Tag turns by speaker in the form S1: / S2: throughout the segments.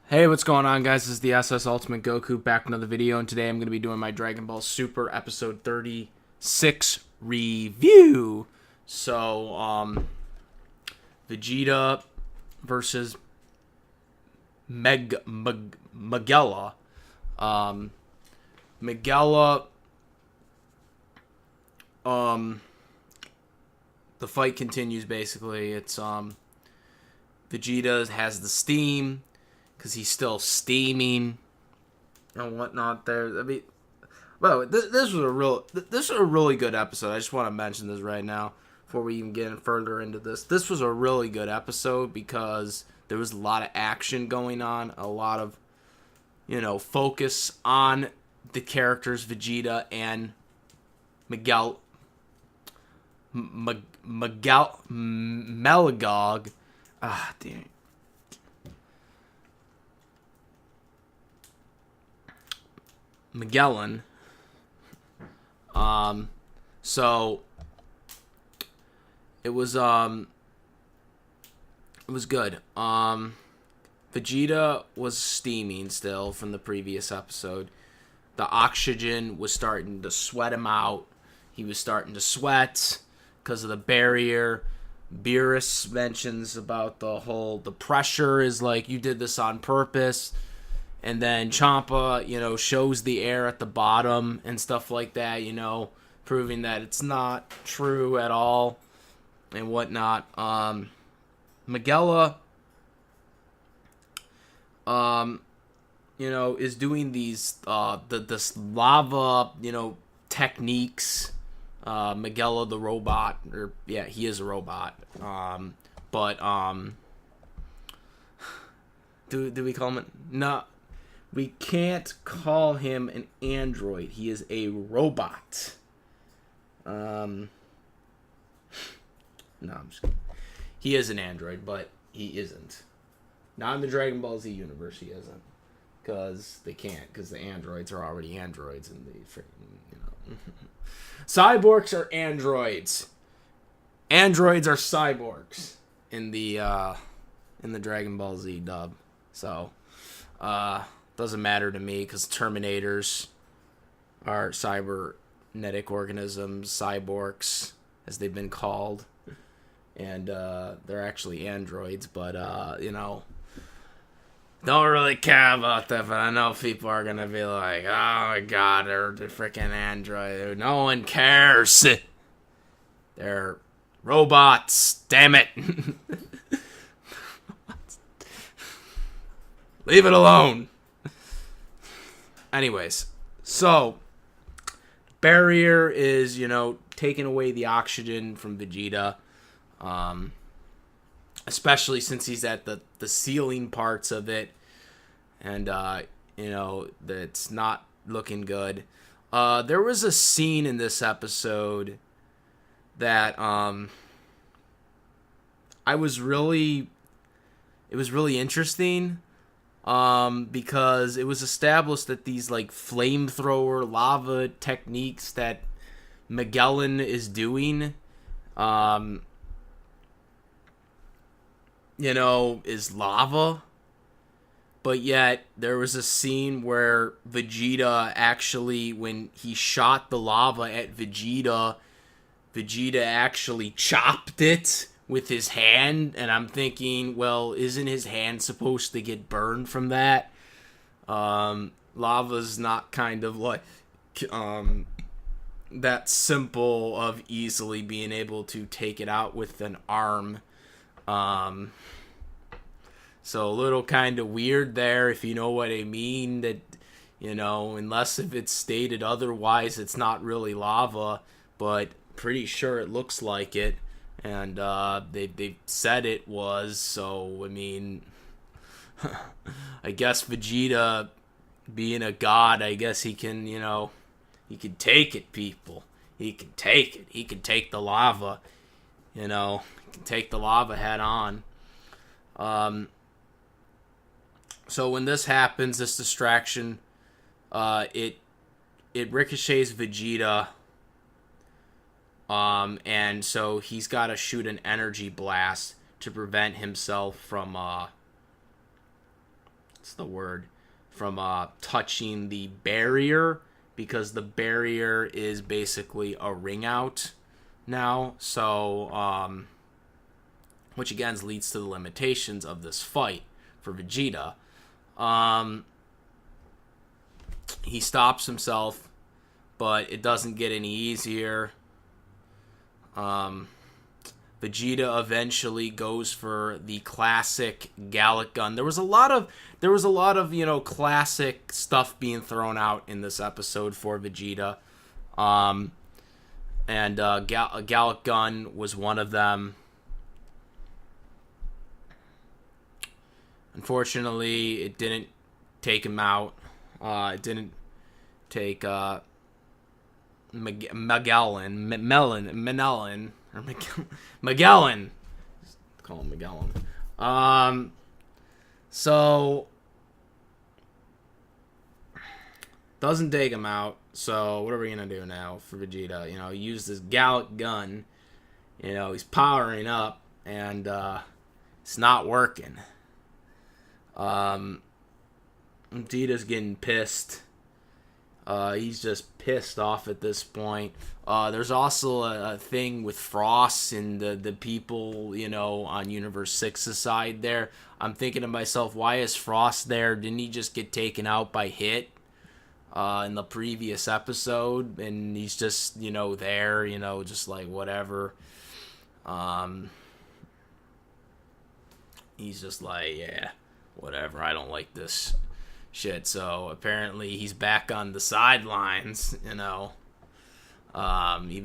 S1: Hey, what's going on, guys? This is the SS Ultimate Goku back with another video, and today I'm going to be doing my Dragon Ball Super Episode 36 review. So, Vegeta versus Maggella. Maggella, the fight continues, basically. It's, Vegeta has the steam, because he's still steaming and whatnot. There, I mean, well, this was a really good episode. I just want to mention this right now before we even get further into this. This was a really good episode because there was a lot of action going on, a lot of focus on the characters Vegeta and Miguel, Melagog. Ah, damn. Magellan. So it was good. Vegeta was steaming still from the previous episode. The oxygen was starting to sweat him out. He was starting to sweat because of the barrier. Beerus mentions about the pressure is like, you did this on purpose. And then Champa, shows the air at the bottom and stuff like that, proving that it's not true at all and whatnot. Maggella, is doing these, this lava, techniques. Maggella the robot, he is a robot. Do we call him it? No. We can't call him an android. He is a robot. No, I'm just kidding. He is an android, but he isn't. Not in the Dragon Ball Z universe, he isn't. Because they can't, because the androids are already androids. And cyborgs are androids. Androids are cyborgs in the Dragon Ball Z dub. So, doesn't matter to me because Terminators are cybernetic organisms, cyborgs, as they've been called. And they're actually androids, but, don't really care about that. But I know people are going to be like, oh my god, they're freaking android. No one cares. They're robots. Damn it. Leave it alone. Anyways, so barrier is, taking away the oxygen from Vegeta, especially since he's at the ceiling parts of it, and that's not looking good. There was a scene in this episode that it was really interesting. Because it was established that these like flamethrower lava techniques that Magellan is doing, is lava. But yet there was a scene where Vegeta actually, when he shot the lava at Vegeta, Vegeta actually chopped it with his hand, and I'm thinking, well, isn't his hand supposed to get burned from that? Lava's not kind of like that simple of easily being able to take it out with an arm. So a little kind of weird there, if you know what I mean, that, unless if it's stated otherwise, it's not really lava, but pretty sure it looks like it. And they said it was, so, I mean, I guess Vegeta, being a god, I guess he can, he can take it, people. He can take it. He can take the lava, he can take the lava head on. So when this happens, this distraction, it ricochets Vegeta. And so he's got to shoot an energy blast to prevent himself from what's the word, from touching the barrier, because the barrier is basically a ring out now. So, which again leads to the limitations of this fight for Vegeta. He stops himself, but it doesn't get any easier. Vegeta eventually goes for the classic Gallic gun. There was a lot of classic stuff being thrown out in this episode for Vegeta. And a Gallic gun was one of them. Unfortunately, it didn't take him out. It didn't take Magellan. Call him Magellan. So doesn't take him out. So what are we gonna do now for Vegeta? Use this Gallic gun. He's powering up, and it's not working. Vegeta's getting pissed. He's just pissed off at this point. There's also a thing with Frost and the people, on Universe 6's side there. I'm thinking to myself, why is Frost there? Didn't he just get taken out by Hit in the previous episode? And he's just, there, just like whatever. He's just like, yeah, whatever, I don't like this shit. So apparently he's back on the sidelines, even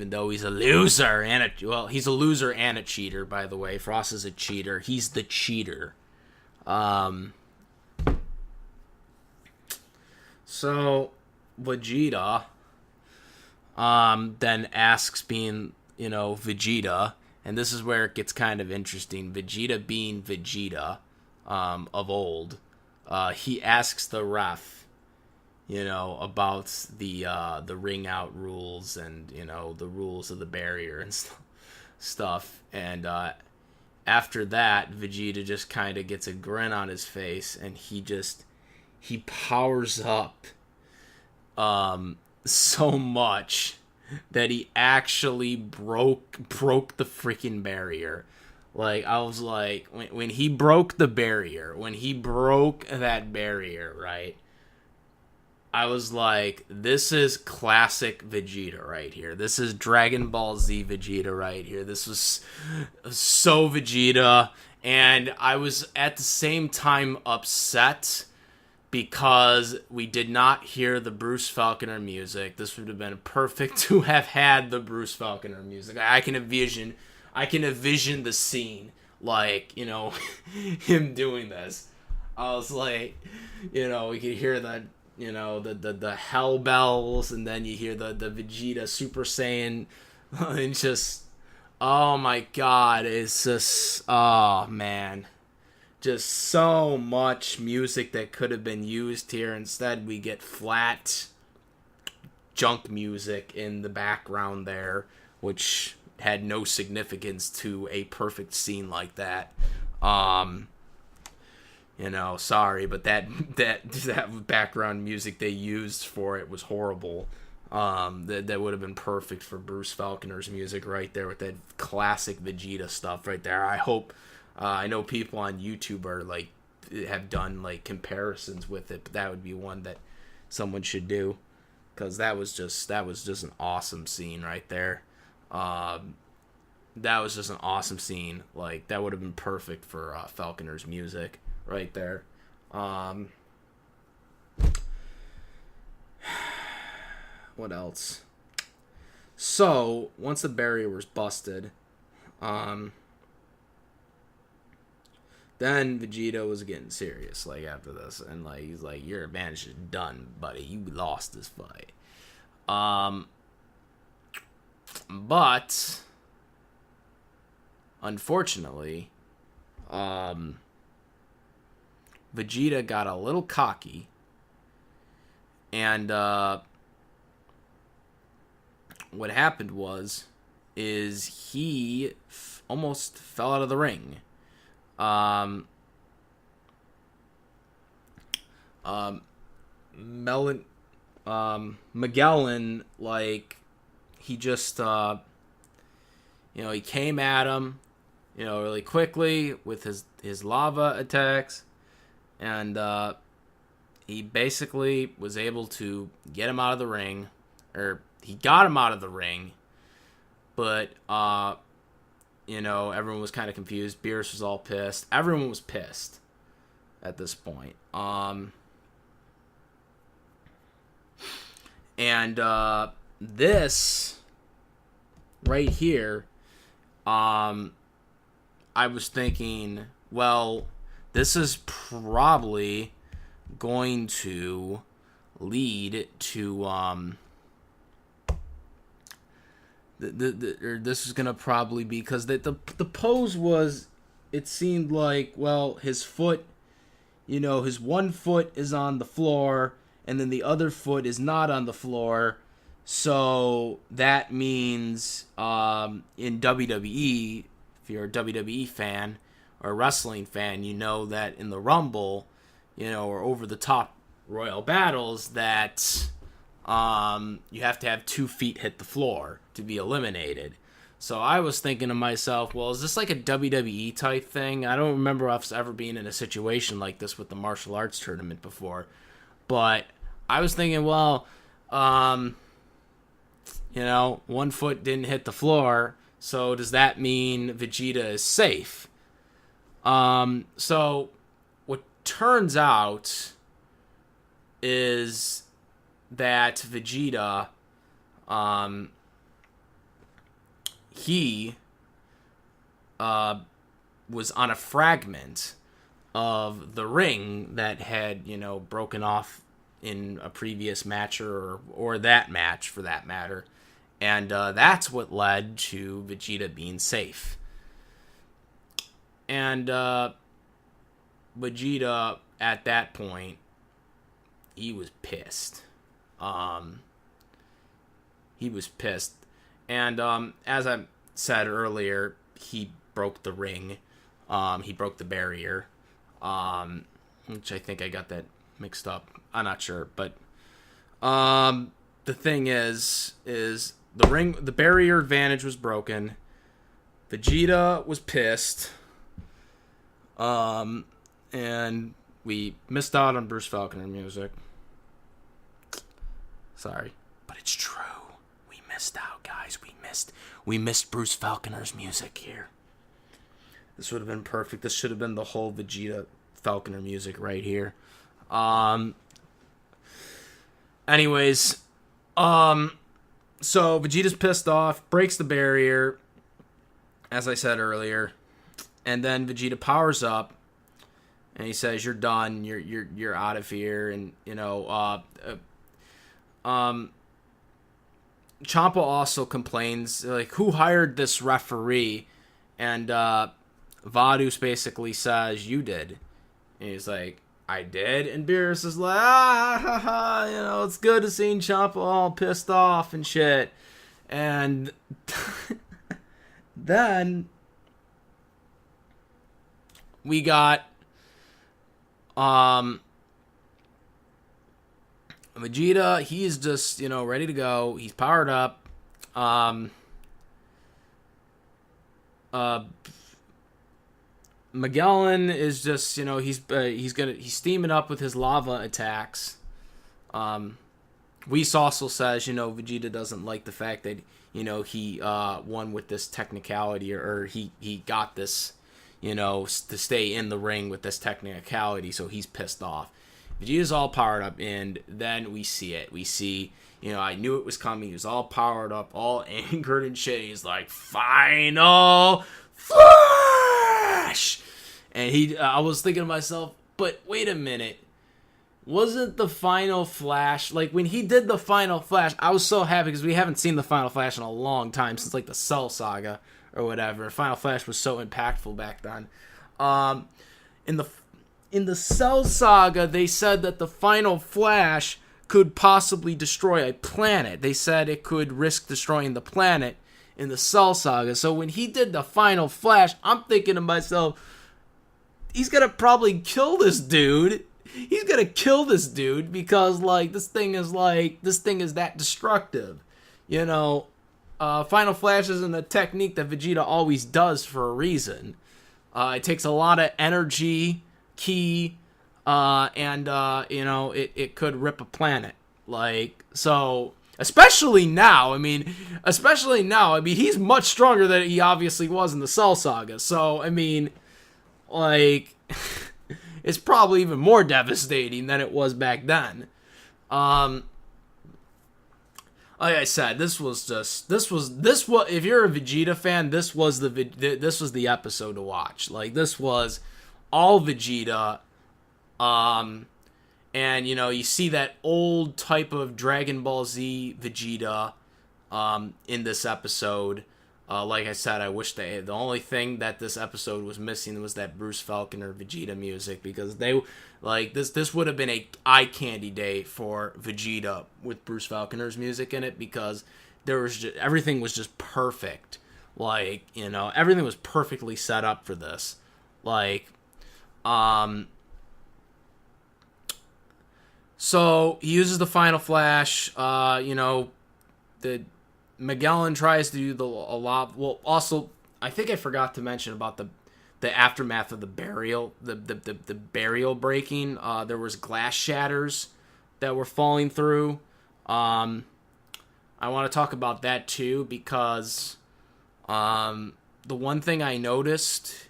S1: though he's a loser he's a loser and a cheater, by the way. Frost is a cheater. He's the cheater. So Vegeta then asks, being, Vegeta, and this is where it gets kind of interesting. Vegeta being Vegeta of old, he asks the ref, about the ring out rules and, the rules of the barrier and stuff. And after that, Vegeta just kind of gets a grin on his face, and he powers up so much that he actually broke the freaking barrier. Like, I was like, when he broke that barrier, right, I was like, this is classic Vegeta right here. This is Dragon Ball Z Vegeta right here. This was so Vegeta, and I was at the same time upset because we did not hear the Bruce Falconer music. This would have been perfect to have had the Bruce Falconer music. I can envision the scene, like, him doing this. I was like, we could hear the, the hell bells, and then you hear the Vegeta Super Saiyan, and just, oh my god, it's just, oh man. Just so much music that could have been used here. Instead, we get flat junk music in the background there, which had no significance to a perfect scene like that. Sorry, but that background music they used for it was horrible. That would have been perfect for Bruce Falconer's music right there, with that classic Vegeta stuff right there. I hope, I know people on YouTube are like, have done like comparisons with it, but that would be one that someone should do, because that was just an awesome scene right there. That was just an awesome scene. Like, that would have been perfect for Falconer's music right there. What else? So once the barrier was busted, then Vegeta was getting serious, like, after this, and like, he's like, your advantage is done, buddy. You lost this fight. But unfortunately, Vegeta got a little cocky, and what happened is he almost fell out of the ring. Melon, Magellan, like, he just, he came at him, really quickly with his lava attacks, and he basically was able to get him out of the ring, or he got him out of the ring, but, everyone was kind of confused. Beerus was all pissed. Everyone was pissed at this point. And this right here, I was thinking, well, this is probably going to lead to this is gonna probably be, because the pose was, it seemed like, well, his foot, his one foot is on the floor and then the other foot is not on the floor, so that means in WWE, if you're a WWE fan or a wrestling fan, you know that in the Rumble, or over the top Royal Battles, that you have to have 2 feet hit the floor to be eliminated. So I was thinking to myself, well, is this like a WWE type thing? I don't remember us ever being in a situation like this with the martial arts tournament before. But I was thinking, well, one foot didn't hit the floor, so does that mean Vegeta is safe? So what turns out is that Vegeta, he was on a fragment of the ring that had, broken off in a previous match, or that match for that matter. And that's what led to Vegeta being safe. And Vegeta, at that point, he was pissed. He was pissed. And as I said earlier, he broke the ring. He broke the barrier. Which I think I got that mixed up. I'm not sure. But the thing is the barrier advantage was broken. Vegeta was pissed. And we missed out on Bruce Falconer music. Sorry, but it's true. We missed out, guys. We missed Bruce Falconer's music here. This would have been perfect. This should have been the whole Vegeta Falconer music right here. Anyways, so Vegeta's pissed off, breaks the barrier, as I said earlier, and then Vegeta powers up, and he says, "You're done. You're out of here." And Ciampa also complains, like, who hired this referee? And Vaduz basically says, "You did." And he's like, "I did?" And Beerus is like, it's good to see Ciampa all pissed off and shit. And then we got Vegeta. He's just, ready to go. He's powered up. Magellan is just, he's steaming up with his lava attacks. Whis also says, Vegeta doesn't like the fact that, he won with this technicality, or he got this, to stay in the ring with this technicality, so he's pissed off. Vegeta's all powered up, and then we see it. We see, I knew it was coming. He was all powered up, all angered and shit. He's like, "Final Flash!" And I was thinking to myself, but wait a minute. Wasn't the Final Flash, like, when he did the Final Flash, I was so happy because we haven't seen the Final Flash in a long time, since, like, the Cell Saga or whatever. Final Flash was so impactful back then. In the Cell Saga, they said that the Final Flash could possibly destroy a planet. They said it could risk destroying the planet in the Cell Saga. So when he did the Final Flash, I'm thinking to myself, he's gonna probably kill this dude. he's gonna kill this dude because like this thing is that destructive, you know. Final Flash isn't a technique that Vegeta always does for a reason. It takes a lot of energy, ki, and you know, it could rip a planet. Like, so, especially now, he's much stronger than he obviously was in the Cell Saga. So, I mean, like, it's probably even more devastating than it was back then. Like I said, if you're a Vegeta fan, this was the episode to watch. Like, this was all Vegeta, and, you know, you see that old type of Dragon Ball Z Vegeta in this episode. Like I said, I wish the only thing that this episode was missing was that Bruce Falconer Vegeta music, because they, like, this would have been a eye candy day for Vegeta with Bruce Falconer's music in it, because everything was just perfect. Like, you know, everything was perfectly set up for this. Like, so he uses the Final Flash. You know, the Magellan tries to do a lot. Well, also, I think I forgot to mention about the aftermath of the burial, the burial breaking. There was glass shatters that were falling through. I want to talk about that too, because the one thing I noticed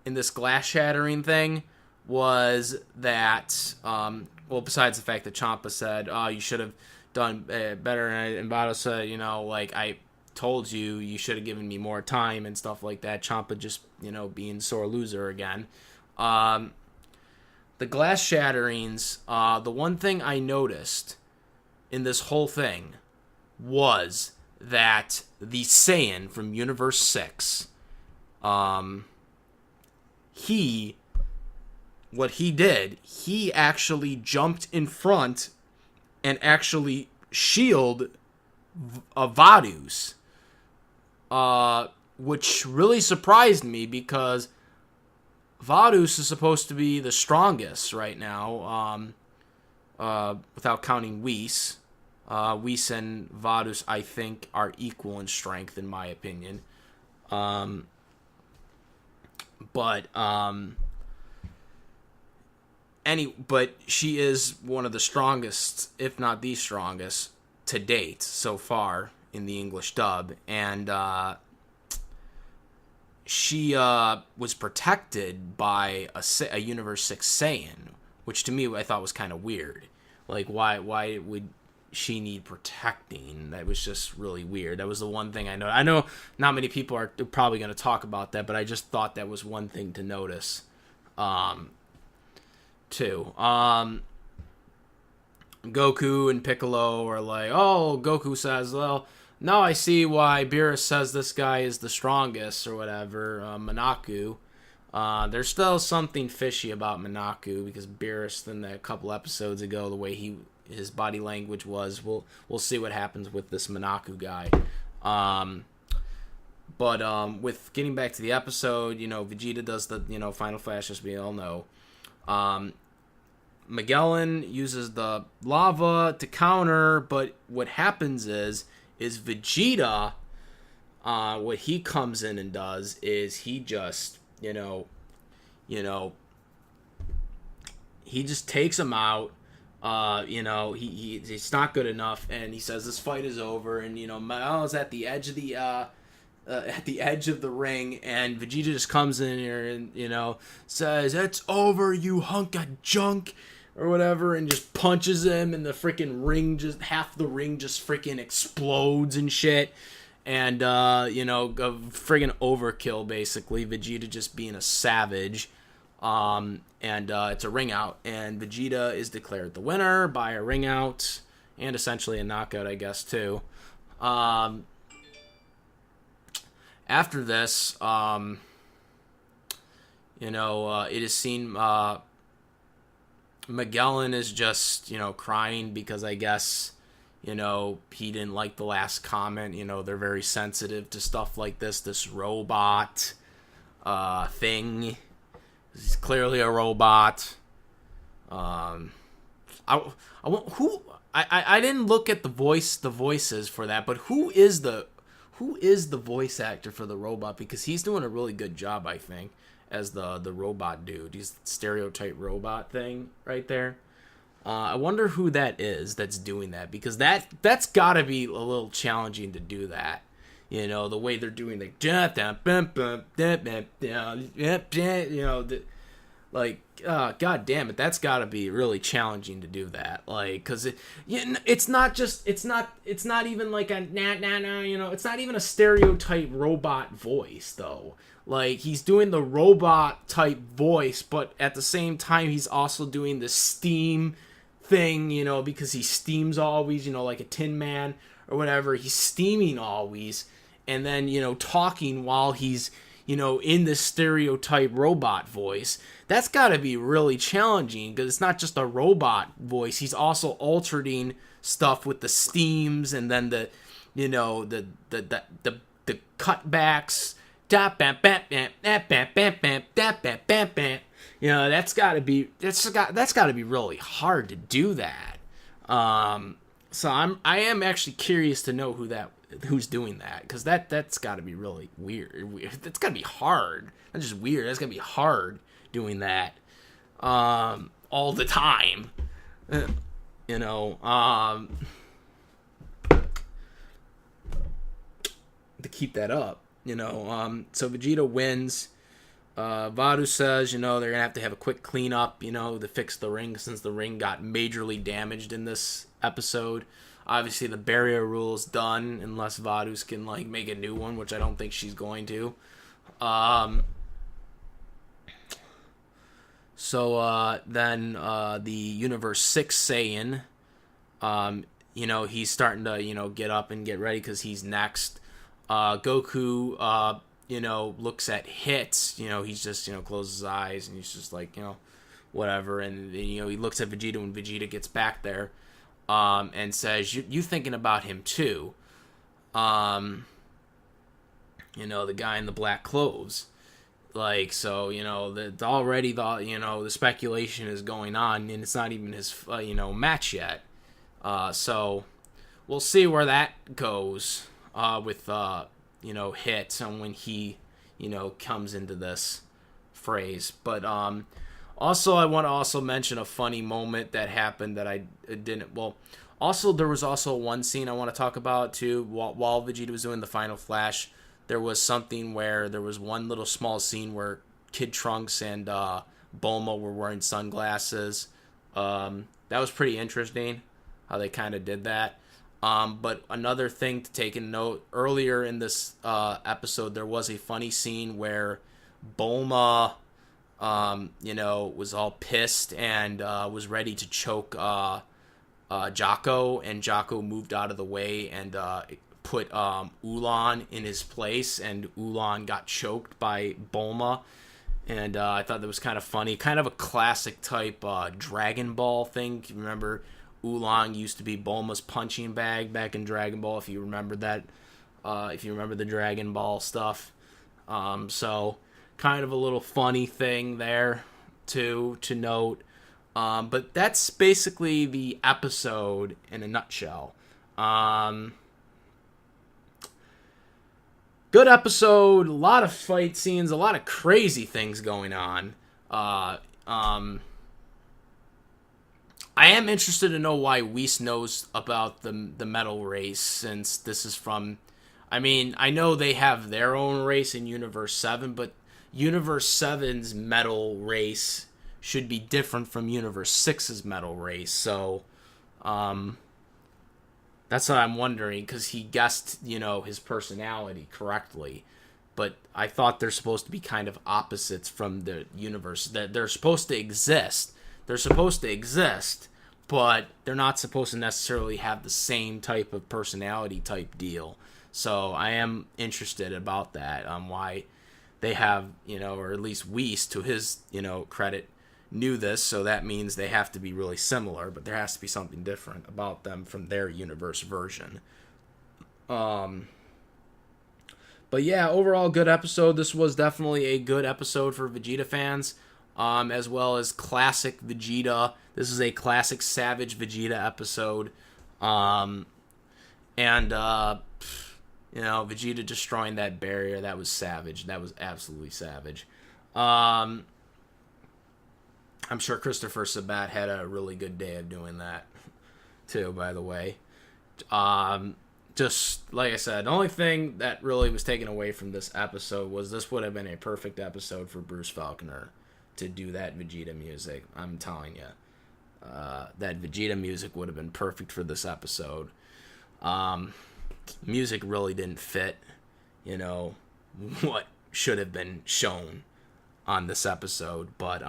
S1: in this glass shattering thing was that, well, besides the fact that Ciampa said, "Oh, you should have done better," and Vado said, you know, like, I told you, you should have given me more time and stuff like that. Ciampa just, you know, being sore loser again. The glass shatterings, the one thing I noticed in this whole thing was that the Saiyan from Universe 6, what he did, he actually jumped in front and actually shield Vadus, which really surprised me, because Vadus is supposed to be the strongest right now, without counting Whis. Whis and Vadus, I think, are equal in strength, in my opinion. But she is one of the strongest, if not the strongest, to date so far in the English dub, and she was protected by a Universe 6 Saiyan, which to me I thought was kind of weird. Like, why would she need protecting? That was just really weird. That was the one thing I know. I know not many people are probably going to talk about that, but I just thought that was one thing to notice. Too. Goku and Piccolo are like, oh, Goku says, well, now I see why Beerus says this guy is the strongest, or whatever, Minaku. There's still something fishy about Minaku, because Beerus, in a couple episodes ago, the way his body language was, we'll see what happens with this Minaku guy. But with getting back to the episode, you know, Vegeta does the, you know, Final Flash, as we all know. Magellan uses the lava to counter, but what happens is Vegeta, what he comes in and does is he just, you know, he just takes him out. You know, he's not good enough, and he says this fight is over, and, you know, Magellan's at the edge of the ring, and Vegeta just comes in here and, you know, says, "It's over, you hunk of junk," or whatever, and just punches him, and the freaking ring, just half the ring just freaking explodes and shit. And, you know, a friggin' overkill, basically. Vegeta just being a savage. And it's a ring out, and Vegeta is declared the winner by a ring out, and essentially a knockout, I guess, too. After this, you know, it is seen, Magellan is just, you know, crying because I guess, you know, he didn't like the last comment. You know, they're very sensitive to stuff like this robot thing. He's clearly a robot. Um, I want who I didn't look at the voices for that, but who is the voice actor for the robot, because he's doing a really good job, I think, as the robot dude. He's the stereotype robot thing right there. I wonder who that is that's doing that, because that's got to be a little challenging to do that. You know, the way they're doing the you know, like, god damn it, that's got to be really challenging to do that. Like, cuz it's not just it's not even like a nah, you know, it's not even a stereotype robot voice though. Like, he's doing the robot type voice, but at the same time he's also doing the steam thing, you know, because he steams always, you know, like a Tin Man or whatever. He's steaming always, and then, you know, talking while he's, you know, in this stereotype robot voice. That's got to be really challenging, because it's not just a robot voice. He's also altering stuff with the steams, and then the, you know, the cutbacks. You know, that's got to be really hard to do that. So I am actually curious to know who's doing that, because that's got to be really weird. That's got to be hard. Not just weird. That's got to be hard doing that all the time. You know, to keep that up. You know, so Vegeta wins. Vadu says, you know, they're going to have a quick cleanup, you know, to fix the ring, since the ring got majorly damaged in this episode. Obviously, the barrier rule is done, unless Vadus can, like, make a new one, which I don't think she's going to. So then the Universe 6 Saiyan, you know, he's starting to, you know, get up and get ready, because he's next. Goku, you know, looks at hits, you know, he's just, you know, closes his eyes, and he's just like, you know, whatever. And, you know, he looks at Vegeta when Vegeta gets back there, and says, you thinking about him too. You know, the guy in the black clothes. Like, so, you know, the speculation is going on, and it's not even his, you know, match yet. So we'll see where that goes, with, you know, hits, and when he, you know, comes into this phrase. But also, I want to also mention a funny moment that happened that I didn't. Well, also, there was also one scene I want to talk about too. While Vegeta was doing the final flash, there was something where there was one little small scene where Kid Trunks and Bulma were wearing sunglasses. That was pretty interesting how they kind of did that. But another thing to take in note, earlier in this episode, there was a funny scene where Bulma, you know, was all pissed and was ready to choke Jocko, and Jocko moved out of the way and put Ulan in his place, and Ulan got choked by Bulma. And I thought that was kind of funny, kind of a classic type Dragonball thing. You remember, Oolong used to be Bulma's punching bag back in Dragon Ball, if you remember that. If you remember the Dragon Ball stuff. So, kind of a little funny thing there, too, to note. But that's basically the episode in a nutshell. Good episode, a lot of fight scenes, a lot of crazy things going on. I am interested to know why Whis knows about the metal race, since this is from... I mean, I know they have their own race in Universe 7, but Universe 7's metal race should be different from Universe 6's metal race, so... that's what I'm wondering, because he guessed, you know, his personality correctly. But I thought they're supposed to be kind of opposites from the universe. That they're supposed to exist. They're supposed to exist, but they're not supposed to necessarily have the same type of personality type deal. So I am interested about that, why they have, you know, or at least Whis, to his, you know, credit, knew this, so that means they have to be really similar, but there has to be something different about them from their universe version. But yeah, overall good episode. This was definitely a good episode for Vegeta fans. as well as classic Vegeta. This is a classic Savage Vegeta episode. Vegeta destroying that barrier, that was savage. That was absolutely savage. I'm sure Christopher Sabat had a really good day of doing that, too, by the way. Just, like I said, the only thing that really was taken away from this episode was this would have been a perfect episode for Bruce Falconer to do that Vegeta music. I'm telling you. That Vegeta music would have been perfect for this episode. Music really didn't fit, what should have been shown on this episode. But,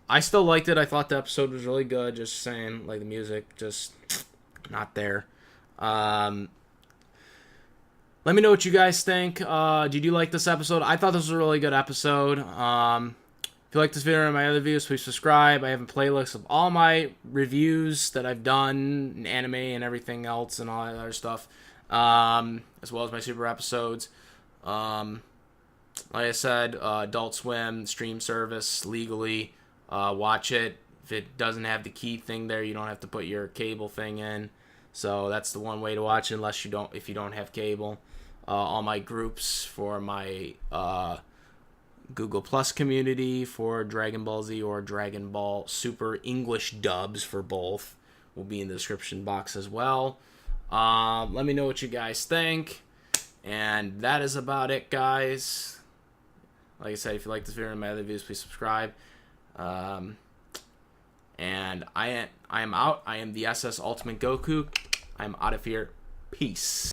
S1: I still liked it. I thought the episode was really good. Just saying, like, the music just not there. Let me know what you guys think. Did you like this episode? I thought this was a really good episode. If you like this video and my other videos, please subscribe. I have a playlist of all my reviews that I've done, in anime and everything else and all that other stuff, as well as my super episodes. Like I said, Adult Swim, stream service, legally. Watch it. If it doesn't have the key thing there, you don't have to put your cable thing in. So that's the one way to watch it, if you don't have cable. All my groups for my Google Plus community for Dragon Ball Z or Dragon Ball Super English dubs for both will be in the description box as well. Let me know what you guys think. And that is about it, guys. Like I said, if you like this video and my other videos, please subscribe. And I am out. I am the SS Ultimate Goku. I'm out of here. Peace.